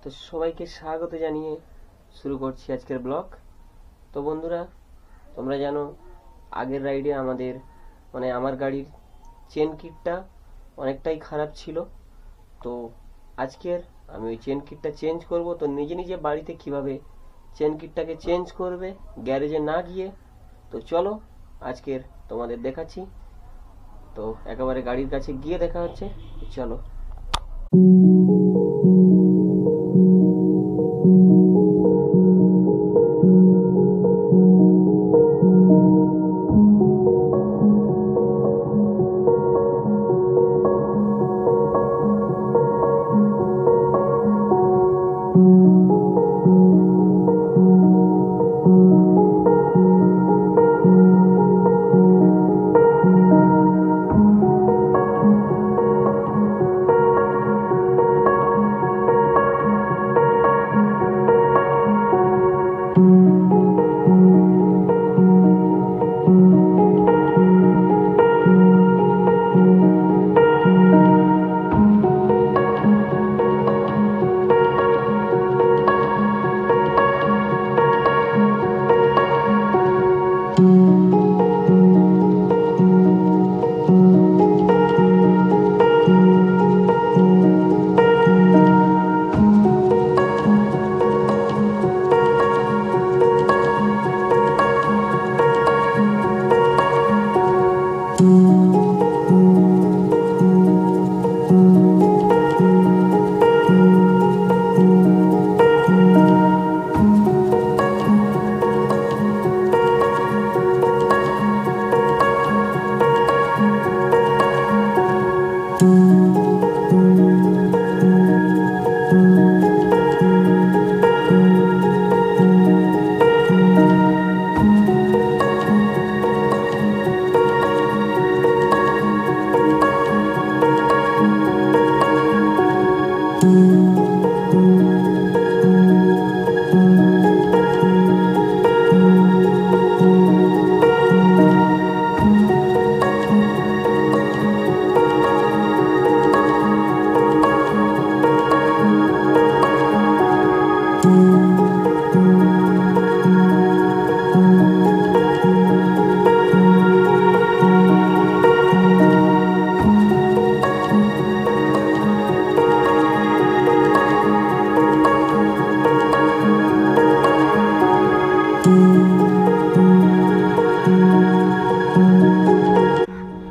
তো সবাইকে স্বাগত জানিয়ে শুরু করছি আজকের ব্লগ। তো বন্ধুরা, তোমরা জানো আগের রাইডে আমার গাড়ির চেন কিটটা অনেকটাই খারাপ ছিল। তো আজকের আমি ওই চেন কিটটা চেঞ্জ করব। তো নিজে নিজে বাড়িতে কিভাবে চেন কিটটাকে চেঞ্জ করবে গ্যারেজে না গিয়ে, তো চলো আজকের তোমাদের দেখাচ্ছি। তো একেবারে গাড়ির কাছে গিয়ে দেখা হচ্ছে, চলো।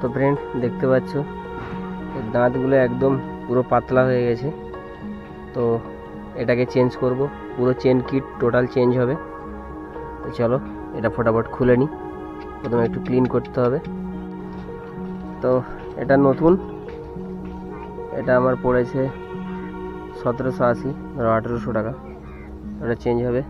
তো ফ্রেন্ড, দেখতে পাচ্ছ দাঁতগুলো একদম পুরো পাতলা হয়ে গেছে। তো এটাকে চেঞ্জ করব, পুরো চেন কিট টোটাল চেঞ্জ হবে। তো চলো এটা ফটাফট খুলে নিই। প্রথমে একটু ক্লিন করতে হবে। তো এটা নতুন, এটা আমার পড়েছে 1780, ধরো 1800 টাকা। এটা চেঞ্জ হবে।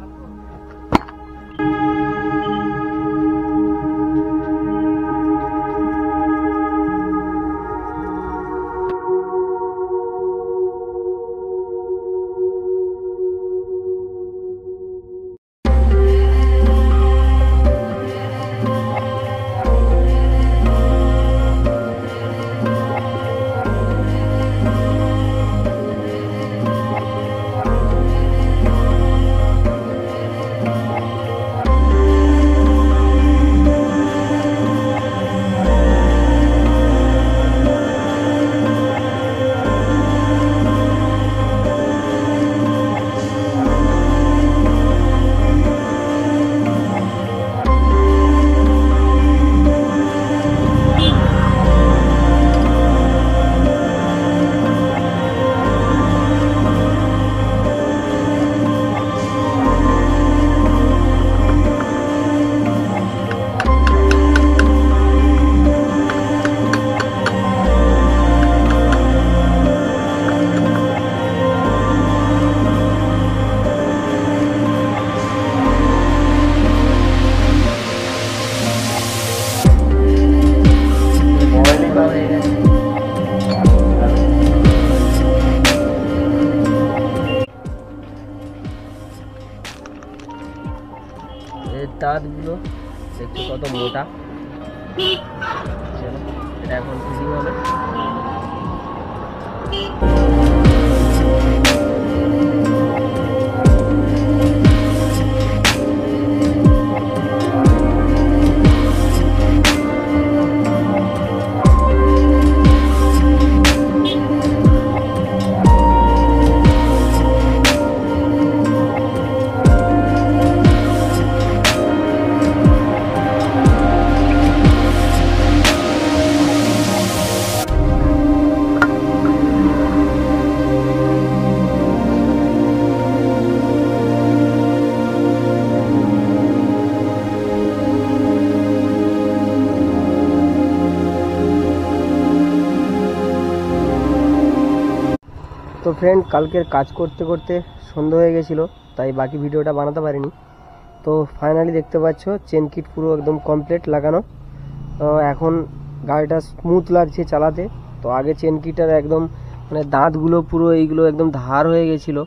দাঁতগুলো দেখছো কত মোটা। এটা এখন ফিটিং হবে। ফ্রেন্ড, কালকের কাজ করতে করতে সন্ধ্যা হয়ে গেছিলো, তাই বাকি ভিডিওটা বানাতে পারিনি। তো ফাইনালি দেখতে পাচ্ছ চেন কিট পুরো একদম কমপ্লিট লাগানো। তো এখন গাড়িটা স্মুথ লাগছে চালাতে। তো আগে চেন কিটার একদম মানে দাঁতগুলো পুরো এইগুলো একদম ধার হয়ে গেছিলো,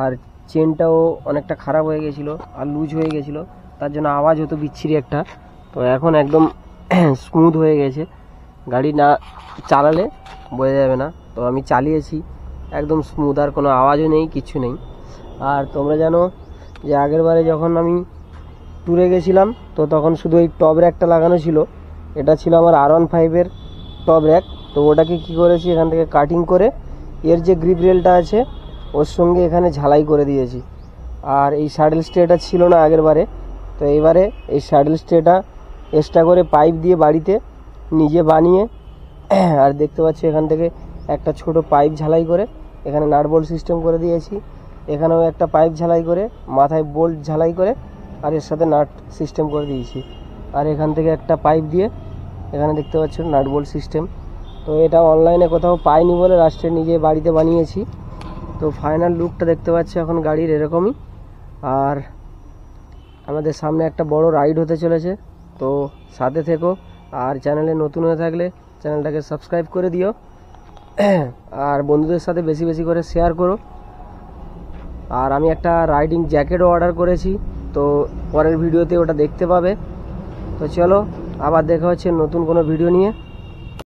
আর চেনটাও অনেকটা খারাপ হয়ে গেছিলো আর লুজ হয়ে গেছিলো, তার জন্য আওয়াজ হতো বিচ্ছিরি একটা। তো এখন একদম স্মুথ হয়ে গেছে, গাড়ি না চালালে বোঝা যাবে না। তো আমি চালিয়েছি একদম স্মুথ, আর কোনো আওয়াজও নেই, কিচ্ছু নেই। আর তোমরা জানো যে আগের বারে যখন আমি ট্যুরে গেছিলাম, তো তখন শুধু এই টপ র্যাকটা লাগানো ছিল। এটা ছিল আমার R15-এর টপ র্যাক। তো ওটাকে কি করেছি, এখান থেকে কাটিং করে এর যে গ্রিপ রেলটা আছে ওর সঙ্গে এখানে ঝালাই করে দিয়েছি। আর এই স্যাডেল স্টেটা ছিল না আগের বারে, তো এইবারে এই স্যাডেল স্টেটা এক্সট্রা করে পাইপ দিয়ে বাড়িতে নিজে বানিয়ে, আর দেখতে পাচ্ছি এখান থেকে একটা ছোট পাইপ ঝালাই করে এখানে নাট বোল্ট সিস্টেম করে দিয়েছি। এখানেও একটা পাইপ ঝালাই করে, মাথায় বোল্ট ঝালাই করে, আর এর সাথে নাট সিস্টেম করে দিয়েছি। আর এখান থেকে একটা পাইপ দিয়ে এখানে দেখতে পাচ্ছ নাট বোল্ট সিস্টেম। তো এটা অনলাইনে কোথাও পাইনি বলে লাস্টে নিজে বাড়িতে বানিয়েছি। তো ফাইনাল লুকটা দেখতে পাচ্ছি এখন গাড়ির এরকমই। আর আমাদের সামনে একটা বড় রাইড হতে চলেছে, তো সাথে থেকো। আর চ্যানেলে নতুন হয়ে থাকলে চ্যানেলটাকে সাবস্ক্রাইব করে দিও, আর বন্ধুদের সাথে বেশি বেশি করে শেয়ার করো। আর আমি একটা রাইডিং জ্যাকেটও অর্ডার করেছি, তো পরের ভিডিওতে ওটা দেখতে পাবে। তো চলো, আবার দেখা হচ্ছে নতুন কোনো ভিডিও নিয়ে।